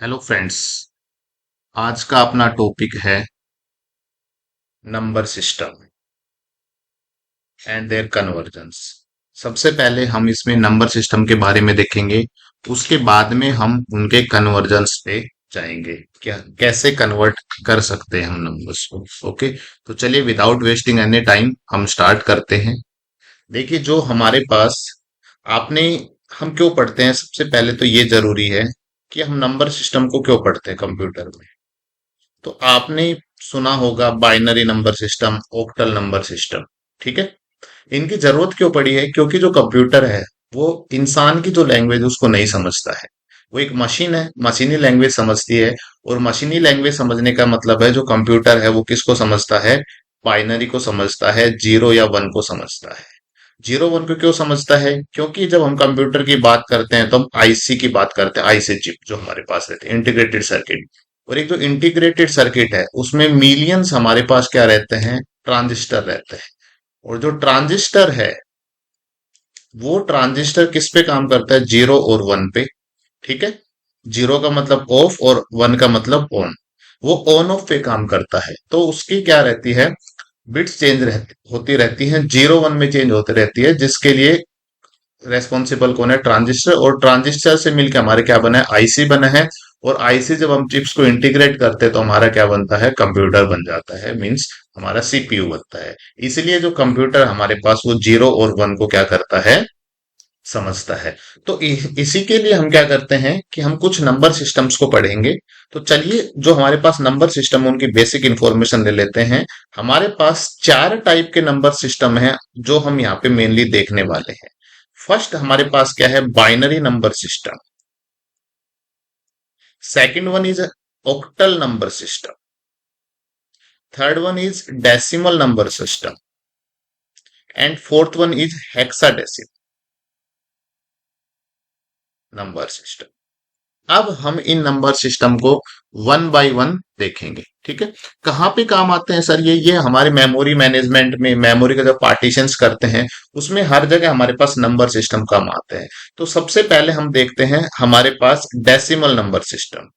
Hello friends. आज का अपना टॉपिक है number system and their conversions. सबसे पहले हम इसमें नंबर सिस्टम के बारे में देखेंगे। उसके बाद में हम उनके कन्वर्जन्स पे जाएंगे, क्या कैसे कन्वर्ट कर सकते हैं हम नंबर्स को। ओके, तो चलिए विदाउट वेस्टिंग एनी टाइम हम स्टार्ट करते हैं। देखिए, जो हमारे पास आपने हम क्यों पढ़ते हैं, सबसे पहले तो ये जरूरी है कि हम नंबर सिस्टम को क्यों पढ़ते हैं कंप्यूटर में। तो आपने सुना होगा binary number system, octal number system. ठीक है, इनकी जरूरत क्यों पड़ी है? क्योंकि जो कंप्यूटर है वो इंसान की जो लैंग्वेज उसको नहीं समझता है। वो एक मशीन है, मशीनी लैंग्वेज समझती है। और मशीनी लैंग्वेज समझने का मतलब है जो कंप्यूटर है वो किसको समझता है? बाइनरी को समझता है, जीरो या वन को समझता है। जीरो वन को क्यों समझता है? क्योंकि जब हम कंप्यूटर की बात करते हैं तो हम आईसी की बात करते हैं, आईसी चिप जो हमारे पास रहती है, इंटीग्रेटेड सर्किट। और एक जो इंटीग्रेटेड सर्किट है उसमें मिलियंस हमारे पास क्या रहते हैं? ट्रांजिस्टर रहते हैं। और जो ट्रांजिस्टर है वो ट्रांजिस्टर किस पे काम करता है? जीरो और वन पे। ठीक है, जीरो का मतलब ऑफ और वन का मतलब ऑन। वो ऑन ऑफ पे काम करता है, तो उसकी क्या रहती है? बिट्स चेंज रहती होती रहती हैं, जीरो वन में चेंज होती रहती है, जिसके लिए रेस्पॉन्सिबल कौन है? ट्रांजिस्टर। और ट्रांजिस्टर से मिलकर हमारे क्या बना है? आईसी बना है। और आईसी जब हम चिप्स को इंटीग्रेट करते हैं तो हमारा क्या बनता है? कंप्यूटर बन जाता है, मींस हमारा सीपीयू बनता है। इसलिए जो कंप्यूटर हमारे पास वो जीरो और वन को क्या करता है? समझता है। तो इसी के लिए हम क्या करते हैं कि हम कुछ नंबर सिस्टम्स को पढ़ेंगे। तो चलिए, जो हमारे पास नंबर सिस्टम उनकी बेसिक इंफॉर्मेशन ले लेते हैं। हमारे पास चार टाइप के नंबर सिस्टम हैं जो हम यहाँ पे मेनली देखने वाले हैं। फर्स्ट हमारे पास क्या है? Binary number system. Second one is octal number system. Third one is decimal number system. And fourth one is hexadecimal number system. अब हम इन नंबर सिस्टम को वन बाय वन देखेंगे। ठीक है, कहाँ पे काम आते हैं सर ये हमारे मेमोरी मैनेजमेंट में, मेमोरी का जब पार्टीशंस करते हैं उसमें हर जगह हमारे पास नंबर सिस्टम काम आते हैं। तो सबसे पहले हम देखते हैं हमारे पास decimal number system.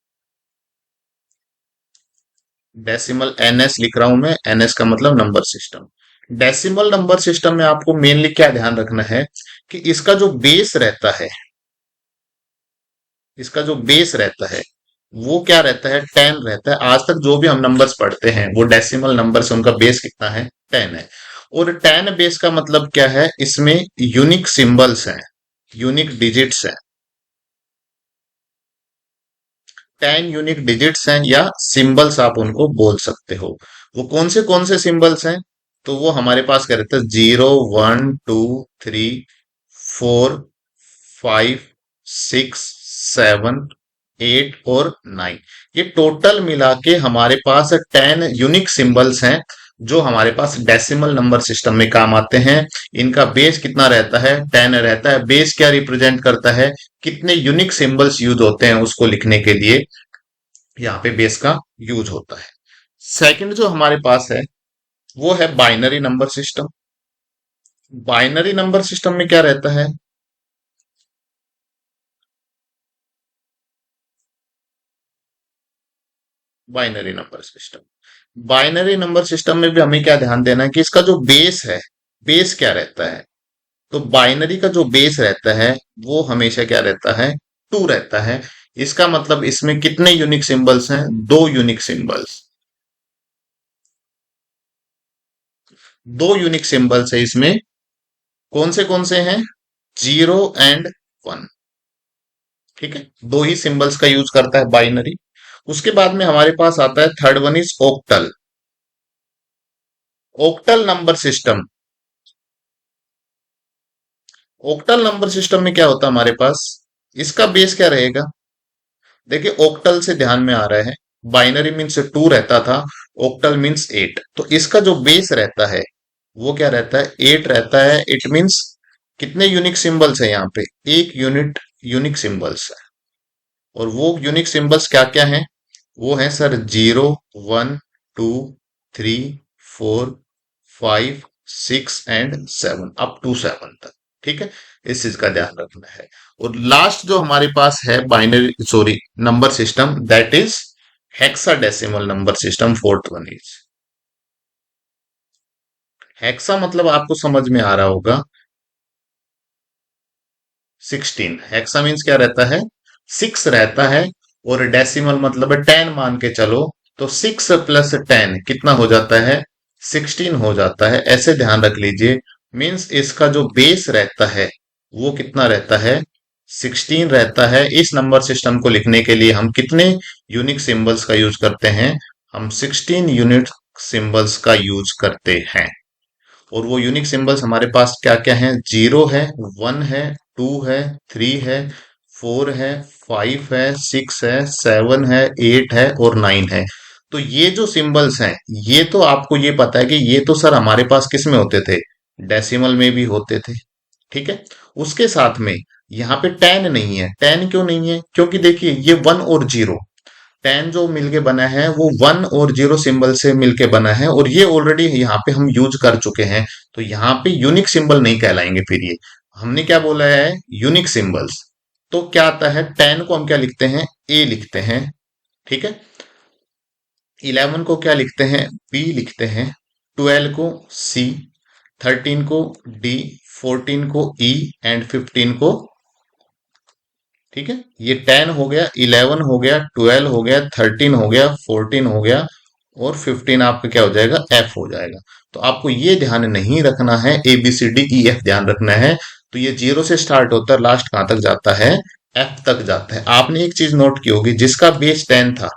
Decimal NS लिख रहा हूं मैं, एनएस का मतलब number system. Decimal number system में आपको मेनली क्या ध्यान रखना है कि इसका जो बेस रहता है, इसका जो बेस रहता है वो क्या रहता है? 10 रहता है। आज तक जो भी हम नंबर्स पढ़ते हैं वो डेसिमल नंबर से उनका बेस कितना है? 10 है। और 10 बेस का मतलब क्या है? इसमें यूनिक सिंबल्स हैं, यूनिक डिजिट्स हैं। 10 यूनिक डिजिट्स हैं या सिंबल्स आप उनको बोल सकते हो। वो कौन से सिंबल्स हैं? तो वो हमारे पास क्या रहता है? 0 1 2 3 4 5 6 7 8 और 9। ये टोटल मिला के हमारे पास 10 यूनिक सिंबल्स हैं जो हमारे पास डेसिमल नंबर सिस्टम में काम आते हैं। इनका बेस कितना रहता है? 10 रहता है। बेस क्या रिप्रेजेंट करता है? कितने यूनिक सिंबल्स यूज होते हैं उसको लिखने के लिए यहाँ पे बेस का यूज होता है। सेकंड जो हमारे पास है वो है binary number system. Binary number system में क्या रहता है? Binary number system, binary number system में भी हमें क्या ध्यान देना है कि इसका जो बेस है, बेस क्या रहता है? तो बाइनरी का जो बेस रहता है वो हमेशा क्या रहता है? 2 रहता है। इसका मतलब इसमें कितने यूनिक सिंबल्स हैं? 2 यूनिक सिंबल्स। 2 यूनिक सिंबल्स है इसमें। कौन से हैं? Zero and one. ठीक है, दो ही सिंबल्स का यूज करता है बाइनरी। उसके बाद में हमारे पास आता है third one is Octal. Octal number system. Octal number system में क्या होता है हमारे पास? इसका बेस क्या रहेगा? देखिए, ओक्टल से ध्यान में आ रहा है, बाइनरी मीन्स 2 रहता था, ओक्टल मीन्स 8। तो इसका जो बेस रहता है वो क्या रहता है? 8 रहता है। इट मीन्स कितने यूनिक सिंबल्स है यहाँ पे? एक यूनिट यूनिक सिंबल्स है। और वो यूनिक सिंबल्स क्या क्या हैं? वो है सर 0 1 2 3 4 5 6 एंड 7, अप टू 7 तक। ठीक है, इस चीज का ध्यान रखना है। और लास्ट जो हमारे पास है binary sorry number system, that is hexadecimal number system. Fourth one is hexa, मतलब आपको समझ में आ रहा होगा 16। हेक्सा मीन्स क्या रहता है, 6 रहता है, और डेसिमल मतलब है 10 मान के चलो, तो 6 प्लस 10 कितना हो जाता है, 16 हो जाता है। ऐसे ध्यान रख लीजिए, मीन्स इसका जो बेस रहता है वो कितना रहता है, 16 रहता है। इस नंबर सिस्टम को लिखने के लिए हम कितने यूनिक सिंबल्स का यूज करते हैं, हम 16 यूनिक सिंबल्स का यूज करते हैं। और वो यूनिक सिंबल्स हमारे पास क्या क्या हैं, 0 है, 1 है, 2 है, 3 है, 4 है, 5 है, 6 है, 7 है, 8 है और 9 है। तो ये जो सिंबल्स हैं, ये तो आपको ये पता है कि ये तो सर हमारे पास किस में होते थे, डेसिमल में भी होते थे। ठीक है, उसके साथ में यहाँ पे 10 नहीं है। 10 क्यों नहीं है, क्योंकि देखिए ये 1 और 0, 10 जो मिलके बना है वो 1 और 0 सिंबल से मिलके बना है, और ये ऑलरेडी यहाँ पे हम यूज कर चुके हैं। तो यहाँ पे यूनिक सिंबल नहीं कहलाएंगे फिर ये। हमने क्या बोला है, यूनिक सिंबल्स। तो क्या आता है, 10 को हम क्या लिखते हैं, ए लिखते हैं। ठीक है, 11 को क्या लिखते हैं, बी लिखते हैं। 12 को सी, 13 को डी, 14 को ई एंड 15 को, ठीक है, ये 10 हो गया, 11 हो गया, 12 हो गया, 13 हो गया, 14 हो गया, और 15 आपका क्या हो जाएगा, एफ हो जाएगा। तो आपको ये ध्यान नहीं रखना है, A B C D E F ध्यान रखना है। तो ये 0 से स्टार्ट होता है, लास्ट कहां तक जाता है, एफ तक जाता है। आपने एक चीज नोट की होगी, जिसका बेस 10 था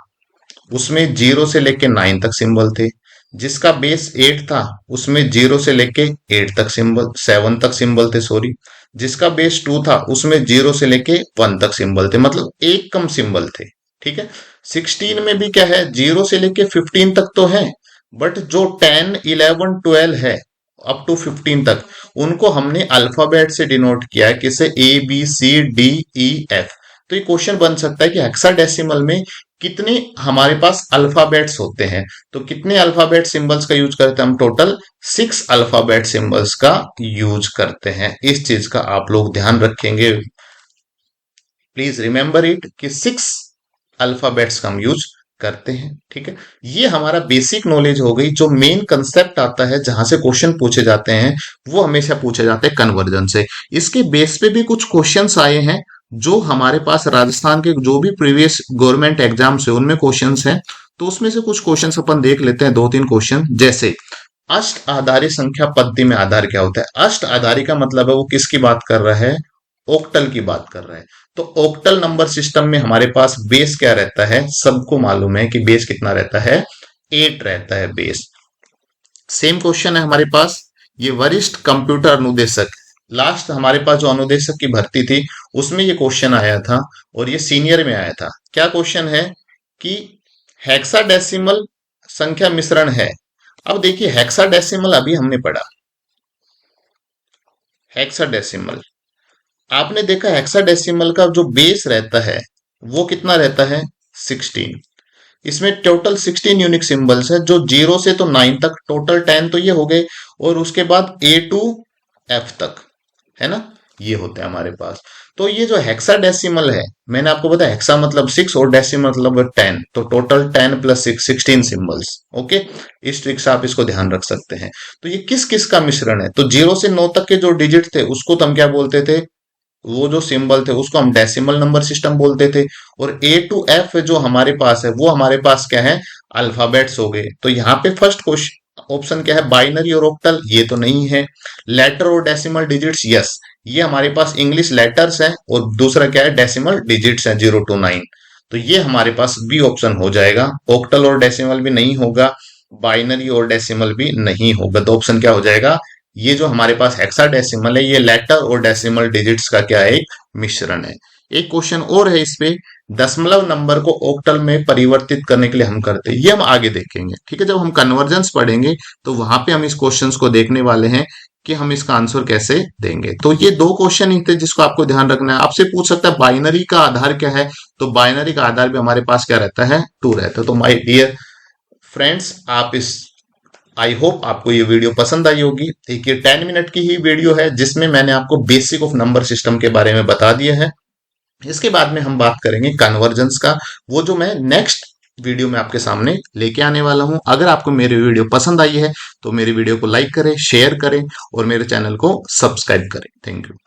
उसमें 0 से लेके 9 तक सिंबल थे। जिसका बेस 8 था उसमें 0 से लेके 8 तक सिंबल, 7 तक सिंबल थे सॉरी। जिसका बेस 2 था उसमें 0 से लेके 1 तक सिंबल थे, मतलब एक कम सिंबल थे। ठीक है, 16 में भी क्या है, 0 से लेके 15 तक तो है, बट जो 10 11 12 है अप टू 15 तक, उनको हमने अल्फाबेट से डिनोट किया है, किसे, A B C D E F. तो ये क्वेश्चन बन सकता है कि हेक्साडेसिमल में कितने हमारे पास अल्फाबेट्स होते हैं। तो कितने अल्फाबेट सिंबल्स का यूज करते हैं हम, टोटल 6 अल्फाबेट सिंबल्स का यूज करते हैं। इस चीज का आप लोग ध्यान रखेंगे, प्लीज रिमेंबर इट कि 6 अल्फाबेट्स का हम यूज करते हैं। ठीक है, ये हमारा बेसिक नॉलेज हो गई। जो मेन कंसेप्ट आता है, जहां से क्वेश्चन पूछे जाते हैं, वो हमेशा पूछे जाते हैं कन्वर्जन से। इसके बेस पे भी कुछ क्वेश्चंस आए हैं, जो हमारे पास राजस्थान के जो भी प्रीवियस गवर्नमेंट एग्जाम्स है उनमें क्वेश्चंस हैं। तो उसमें से कुछ क्वेश्चंस अपन देख लेते हैं, 2-3 क्वेश्चन। जैसे अष्ट आधारी संख्या पद्धति में आधार क्या होता है। अष्ट आधारी का मतलब है वो किसकी बात कर रहा है, ओक्टल की बात कर रहा है। तो ओक्टल नंबर सिस्टम में हमारे पास बेस क्या रहता है, सबको मालूम है कि बेस कितना रहता है, 8 रहता है बेस। सेम क्वेश्चन है हमारे पास, ये वरिष्ठ कंप्यूटर अनुदेशक, लास्ट हमारे पास जो अनुदेशक की भर्ती थी उसमें ये क्वेश्चन आया था, और ये सीनियर में आया था। क्या क्वेश्चन है कि हेक्साडेसिमल संख्या मिश्रण है। अब देखिए हेक्साडेसिमल अभी हमने पढ़ा, हेक्साडेसिमल आपने देखा, हेक्साडेसिमल का जो बेस रहता है वो कितना रहता है, 16। इसमें टोटल 16 यूनिक सिंबल्स है, जो 0 से तो 9 तक, टोटल 10 तो ये हो गए, और उसके बाद ए टू एफ तक, है ना, ये होते हैं हमारे पास। तो ये जो हेक्साडेसिमल है, मैंने आपको बताया हेक्सा मतलब 6 और डेसिमल मतलब 10, तो टोटल 10 प्लस 6 16 सिंबल्स। ओके, इस ट्रिक से आप इसको ध्यान रख सकते हैं। तो ये किस किस का मिश्रण है, तो 0 से 9 तक के जो डिजिट थे उसको तो हम क्या बोलते थे, वो जो सिंबल थे उसको हम डेसिमल नंबर सिस्टम बोलते थे। और ए टू एफ जो हमारे पास है वो हमारे पास क्या है, अल्फाबेट्स हो गए। तो यहाँ पे फर्स्ट क्वेश्चन ऑप्शन क्या है, बाइनरी और ऑक्टल, ये तो नहीं है। लेटर और डेसिमल डिजिट्स, यस, ये हमारे पास इंग्लिश लेटर्स है, और दूसरा क्या है, डेसिमल डिजिट्स है 0 to 9। तो ये हमारे पास बी ऑप्शन हो जाएगा। ऑक्टल और डेसिमल भी नहीं होगा, बाइनरी और डेसिमल भी नहीं होगा, तो ऑप्शन क्या हो जाएगा, ये जो हमारे पास हेक्साडेसिमल है, ये लेटर और डेसिमल डिजिट्स का क्या है, एक मिश्रण है। एक क्वेश्चन और है इस पे, दशमलव नंबर को ऑक्टल में परिवर्तित करने के लिए हम करते हैं, ये हम आगे देखेंगे। ठीक है, जब हम कन्वर्जेंस पढ़ेंगे तो वहां पे हम इस क्वेश्चंस को देखने वाले हैं कि हम इसका आंसर कैसे देंगे। तो ये 2 क्वेश्चन ही थे जिसको आपको ध्यान रखना है। आपसे पूछ सकता है बाइनरी का आधार क्या है, तो बाइनरी का आधार भी हमारे पास क्या रहता है, 2 रहता है। तो माय डियर फ्रेंड्स, आप इस आई होप आपको ये वीडियो पसंद आई होगी। एक ये 10 मिनट की ही वीडियो है जिसमें मैंने आपको बेसिक ऑफ नंबर सिस्टम के बारे में बता दिया है। इसके बाद में हम बात करेंगे कन्वर्जेंस का, वो जो मैं नेक्स्ट वीडियो में आपके सामने लेके आने वाला हूं। अगर आपको मेरी वीडियो पसंद आई है तो मेरी वीडियो को लाइक करें, शेयर करें और मेरे चैनल को सब्सक्राइब करें। Thank you.